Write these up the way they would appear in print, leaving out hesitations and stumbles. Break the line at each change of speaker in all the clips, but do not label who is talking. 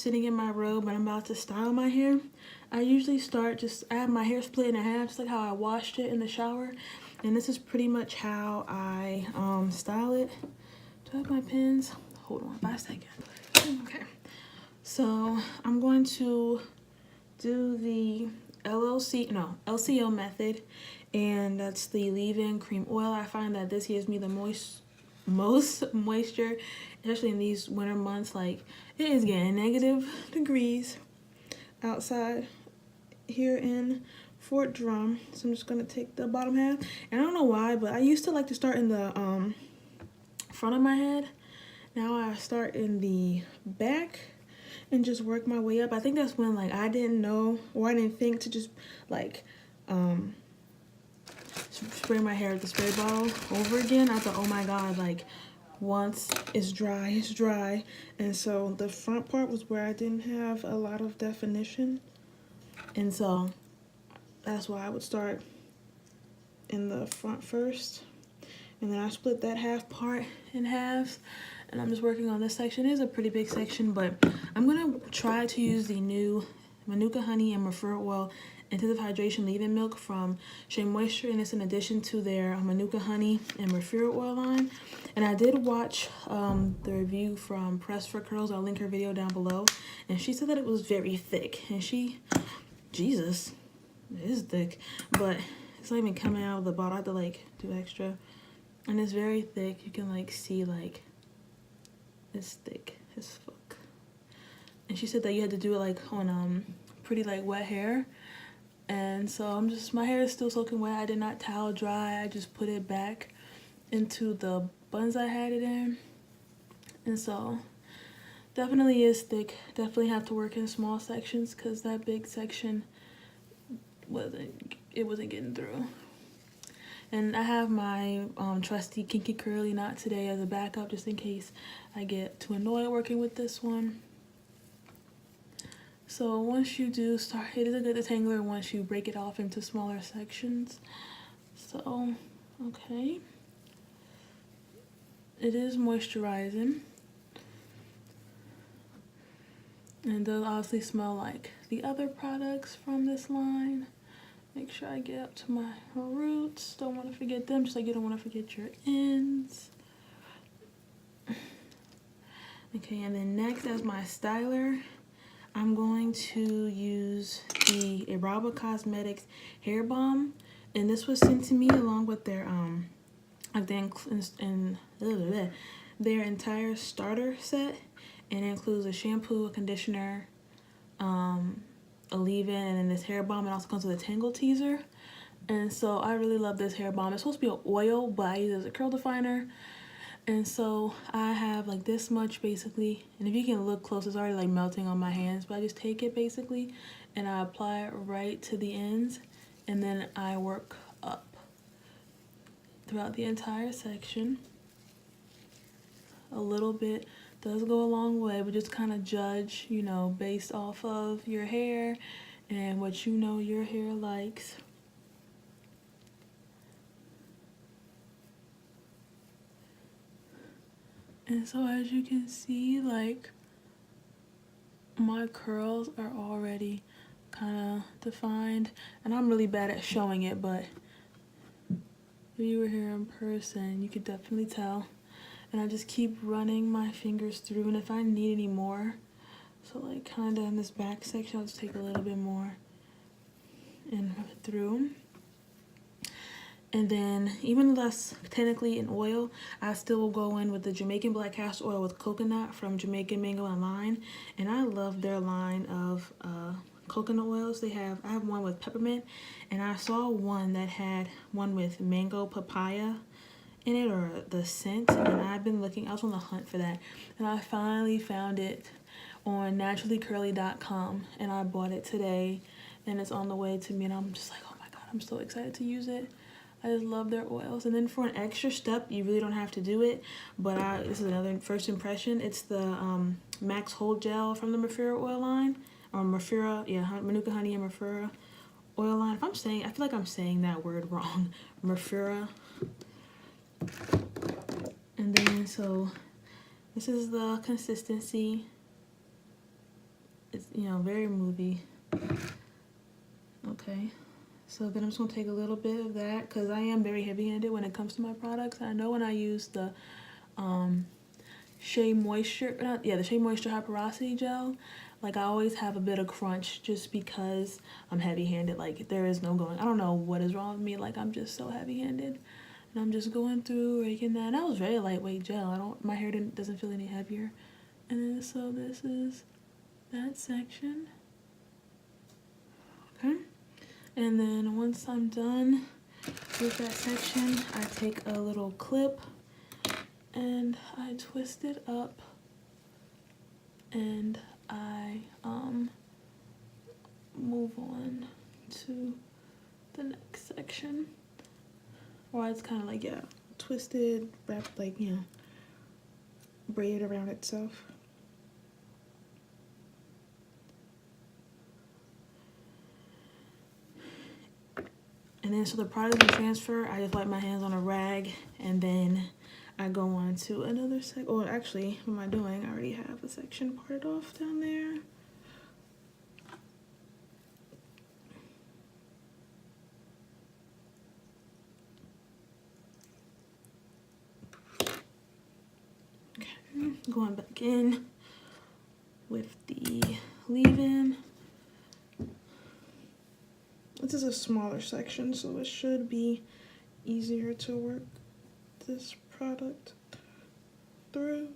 sitting in my robe and I'm about to style my hair, I usually start I have my hair split in half, just like how I washed it in the shower. And this is pretty much how I style it. Do I have my pins? Hold on 5 seconds. Okay. So I'm going to do the LCO method, and that's the leave-in cream oil. I find that this gives me the most moisture, especially in these winter months. Like, it is getting negative degrees outside here in Fort Drum, so I'm just gonna take the bottom half. And I don't know why, but I used to like to start in the front of my head. Now I start in the back and just work my way up. I think that's when, like, I didn't know, or I didn't think to just like spray my hair with the spray bottle over again. I thought, oh my god, like, once it's dry, it's dry. And so the front part was where I didn't have a lot of definition, and so that's why I would start in the front first, and then I split that half part in halves, and I'm just working on this section. It is a pretty big section, but I'm gonna try to use the new Manuka honey and Referral oil intensive hydration leave-in milk from Shea Moisture, and it's in addition to their Manuka honey and Referral oil line. And I did watch the review from Press for Curls. I'll link her video down below, and she said that it was very thick, and Jesus, it is thick, but it's not even coming out of the bottle. I have to like do extra, and it's very thick. You can like see, like, it's thick as fuck. And she said that you had to do it like on pretty like wet hair, and so my hair is still soaking wet. I did not towel dry. I just put it back into the buns I had it in, and so definitely is thick. Definitely have to work in small sections because that big section wasn't getting through. And I have my trusty kinky curly knot today as a backup, just in case I get too annoyed working with this one. So once you do start, it is a good detangler once you break it off into smaller sections. So, okay. It is moisturizing. And it does obviously smell like the other products from this line. Make sure I get up to my roots. Don't want to forget them, just like you don't want to forget your ends. Okay, and then next as my styler, I'm going to use the Iraba Cosmetics Hair Balm. And this was sent to me along with their their entire starter set. And it includes a shampoo, a conditioner, a leave-in, and then this hair balm. It also comes with a tangle teaser. And so I really love this hair balm. It's supposed to be an oil, but I use it as a curl definer. And so I have like this much basically, and if you can look close, it's already like melting on my hands, but I just take it basically and I apply it right to the ends, and then I work up throughout the entire section. A little bit does go a long way, but just kind of judge, you know, based off of your hair and what you know your hair likes. And so as you can see, like, my curls are already kind of defined, and I'm really bad at showing it, but if you were here in person, you could definitely tell. And I just keep running my fingers through, and if I need any more, so like kind of in this back section, I'll just take a little bit more and rub it through. And then, even less technically in oil, I still will go in with the Jamaican Black Castor Oil with coconut from Jamaican Mango and Lime. And I love their line of coconut oils. I have one with peppermint, and I saw one that had one with mango papaya in it, or the scent, and I've been looking. I was on the hunt for that, and I finally found it on naturallycurly.com, and I bought it today, and it's on the way to me, and I'm just like, oh my god, I'm so excited to use it. I just love their oils. And then for an extra step, you really don't have to do it, but this is another first impression. It's the Max Hold Gel from the Referral oil line, or Manuka honey and Referral oil line. I feel like I'm saying that word wrong. Referral. And then, so this is the consistency. It's, you know, very movie. Okay, so then I'm just gonna take a little bit of that because I am very heavy-handed when it comes to my products. I know when I use the Shea Moisture, the Shea Moisture High Porosity Gel, like I always have a bit of crunch just because I'm heavy-handed. Like there is no going, I don't know what is wrong with me, like I'm just so heavy-handed. And I'm just going through raking that. And that was very lightweight gel. My hair doesn't feel any heavier. And then so this is that section. Okay. And then once I'm done with that section, I take a little clip and I twist it up and I move on to the next section. Or it's kind of like, yeah, twisted, wrapped, like, you know, braided around itself. And then so the product will transfer, I just wipe my hands on a rag and then I go on to another section. Or actually, what am I doing? I already have a section parted off down there. Okay, going back in with the leave-in. This is a smaller section, so it should be easier to work this product through.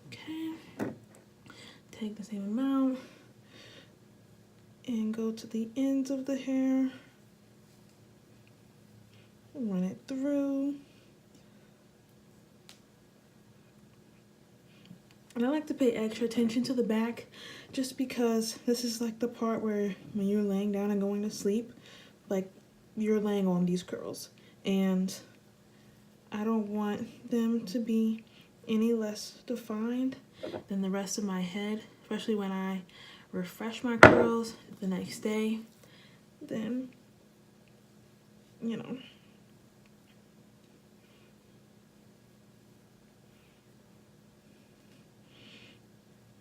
Okay, take the same amount and go to the ends of the hair, run it through. And I like to pay extra attention to the back just because this is like the part where when you're laying down and going to sleep, like you're laying on these curls. And I don't want them to be any less defined than the rest of my head, especially when I refresh my curls the next day. Then, you know.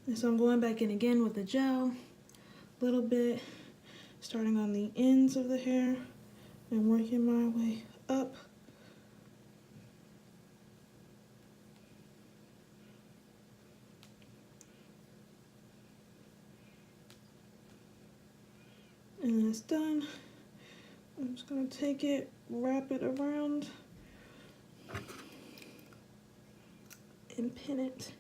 And so I'm going back in again with the gel, a little bit, starting on the ends of the hair and working my way up. And then it's done. I'm just gonna take it, wrap it around, and pin it.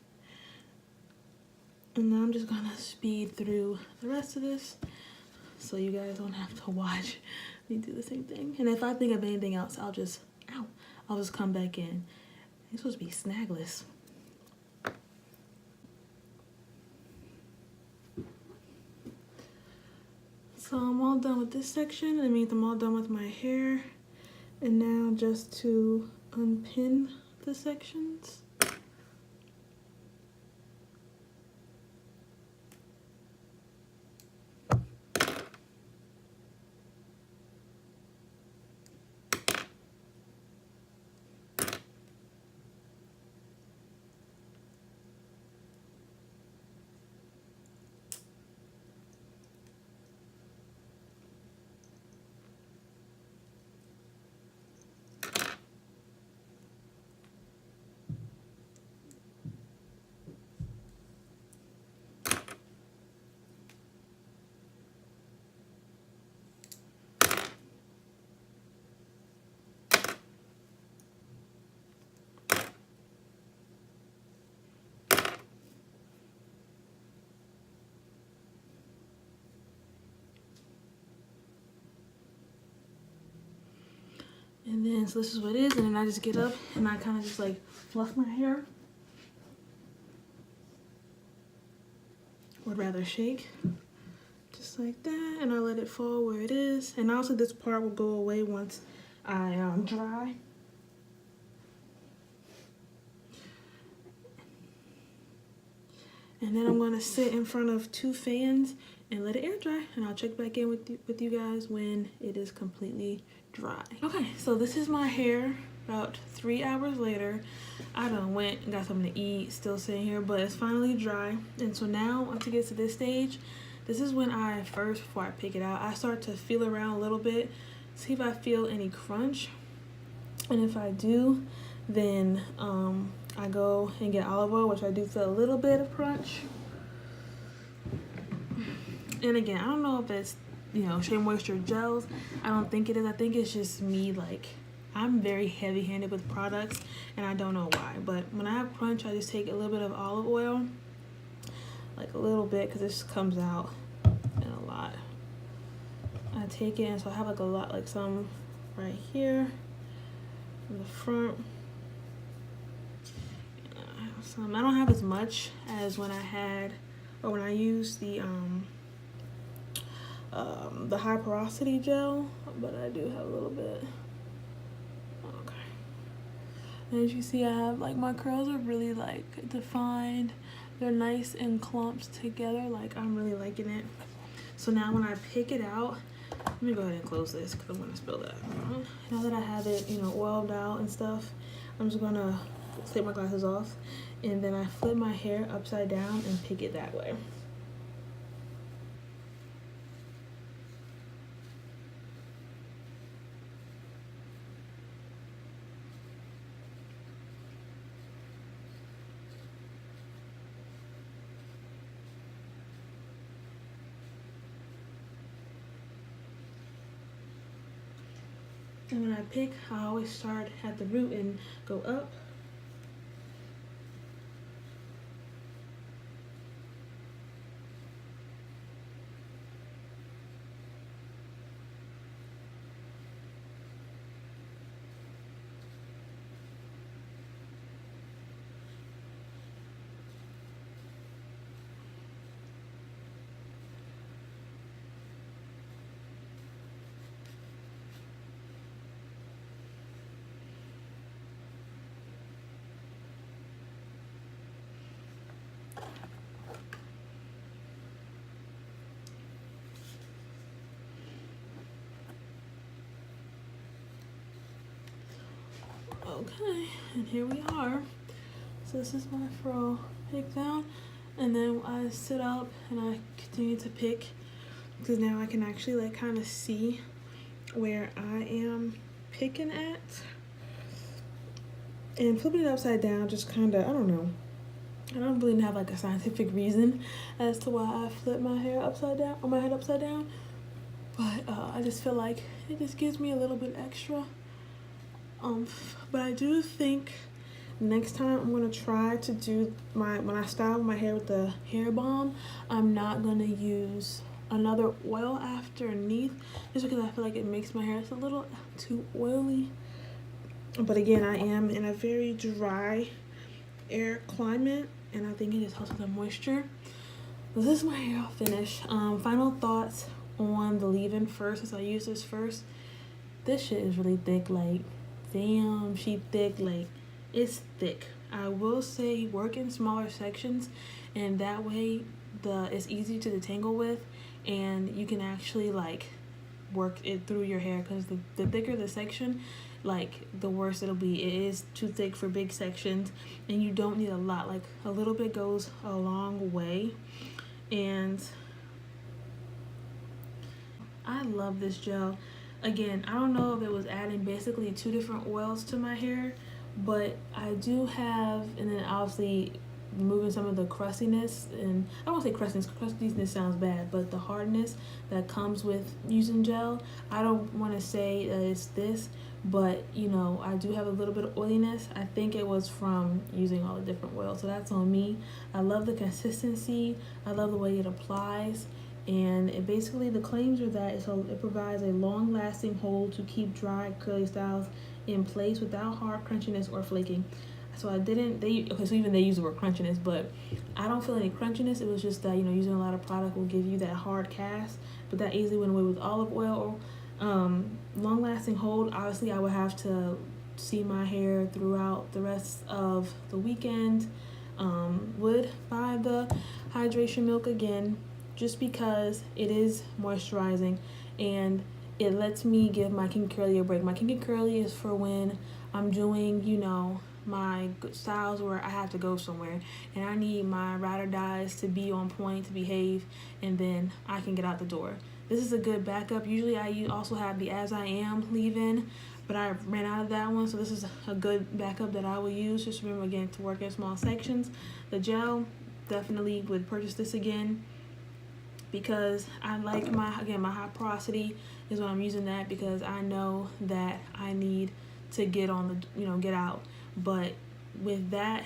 And then I'm just gonna speed through the rest of this so you guys don't have to watch me do the same thing. And if I think of anything else, I'll just come back in. It's supposed to be snagless. So I'm all done with this section. That means I'm all done with my hair. And now just to unpin the sections. And then, so this is what it is, and then I just get up and I kind of just like fluff my hair. Or rather shake, just like that, and I let it fall where it is. And also this part will go away once I dry. And then I'm going to sit in front of 2 fans and let it air dry. And I'll check back in with you guys when it is completely dry. Okay, so this is my hair about 3 hours later. I done went and got something to eat, still sitting here, but it's finally dry. And so now, once it gets to this stage, this is when before I pick it out, I start to feel around a little bit, see if I feel any crunch. And if I do, then I go and get olive oil, which I do feel a little bit of crunch. And again, I don't know if it's, Shea Moisture gels. I don't think it is. I think it's just me, like, I'm very heavy-handed with products, and I don't know why. But when I have crunch, I just take a little bit of olive oil, like a little bit, because this comes out in a lot. I take it, and so I have like a lot, like some right here in the front. I don't have as much as when I used the high porosity gel, but I do have a little bit. Okay. And as you see, I have, like, my curls are really, like, defined. They're nice and clumped together. Like, I'm really liking it. So now when I pick it out, let me go ahead and close this because I'm gonna spill that. Now that I have it, oiled out and stuff, I'm just gonna take my glasses off, and then I flip my hair upside down and pick it that way. And when I pick, I always start at the root and go up. Okay, and here we are. So this is my fro pick down, and then I sit up and I continue to pick, because now I can actually, like, kind of see where I am picking at. And flipping it upside down just kind of, I don't know. I don't really have, like, a scientific reason as to why I flip my hair upside down, or my head upside down, but I just feel like it just gives me a little bit extra. But I do think next time I'm gonna try to do when I style my hair with the hair balm, I'm not gonna use another oil underneath, just because I feel like it makes my hair just a little too oily. But again, I am in a very dry air climate, and I think it just helps with the moisture. But this is my hair finish. Final thoughts on the leave-in first, as I use this first. This shit is really thick, like, damn, she thick, like, it's thick. I will say work in smaller sections, and that way it's easy to detangle with, and you can actually, like, work it through your hair, because the thicker the section, like, the worse it'll be. It is too thick for big sections, and you don't need a lot. Like, a little bit goes a long way. And I love this gel. Again, I don't know if it was adding basically 2 different oils to my hair, but I do have, and then obviously removing some of the crustiness, and I don't want to say crustiness sounds bad, but the hardness that comes with using gel. I don't want to say that it's this, but I do have a little bit of oiliness. I think it was from using all the different oils, so that's on me. I love the consistency. I love the way it applies. And it basically, the claims are that it provides a long-lasting hold to keep dry curly styles in place without hard crunchiness or flaking. So so even they use the word crunchiness, but I don't feel any crunchiness. It was just that using a lot of product will give you that hard cast, but that easily went away with olive oil. Long-lasting hold, obviously I would have to see my hair throughout the rest of the weekend. would buy the hydration milk again, just because it is moisturizing and it lets me give my Kinky Curly a break. My Kinky Curly is for when I'm doing, you know, my styles where I have to go somewhere and I need my ride or dies to be on point, to behave, and then I can get out the door. This is a good backup. Usually I also have the As I Am leave-in, but I ran out of that one, so this is a good backup that I will use. Just remember, again, to work in small sections. The gel, definitely would purchase this again, because I like my high porosity is what I'm using that, because I know that I need to get on the, get out. But with that,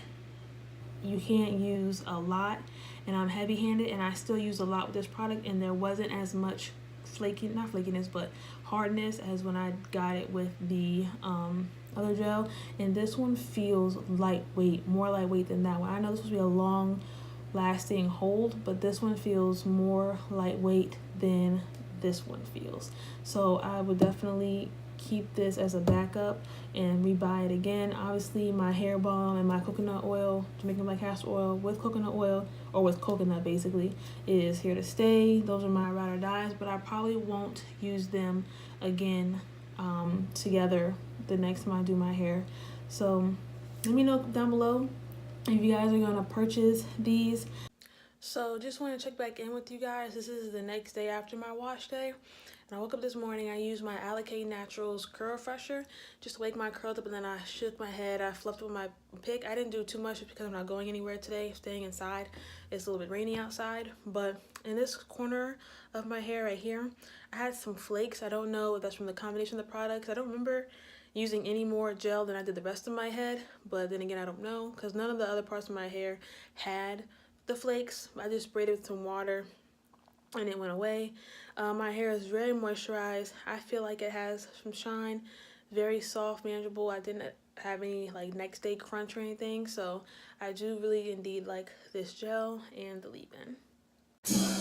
you can't use a lot, and I'm heavy handed, and I still use a lot with this product, and there wasn't as much not flakiness, but hardness as when I got it with the other gel. And this one feels lightweight, more lightweight than that one. I know this will be a long lasting hold, but this one feels more lightweight than this one feels. So I would definitely keep this as a backup and rebuy it again. Obviously my hair balm and my coconut oil, Jamaican black castor oil with coconut oil, or with coconut basically, is here to stay. Those are my ride or dies, but I probably won't use them again together the next time I do my hair. So let me know down below if you guys are going to purchase these. So just want to check back in with you guys. This is the next day after my wash day. And I woke up this morning, I used my Allocate Naturals Curl Refresher just to wake my curls up, and then I shook my head, I fluffed with my pick. I didn't do too much because I'm not going anywhere today, staying inside. It's a little bit rainy outside, but in this corner of my hair right here, I had some flakes. I don't know if that's from the combination of the products. I don't remember using any more gel than I did the rest of my head, but then again, I don't know, because none of the other parts of my hair had the flakes. I just sprayed it with some water and it went away. My hair is very moisturized. I feel like it has some shine, very soft, manageable. I didn't have any like next day crunch or anything, so I do really indeed like this gel and the leave-in.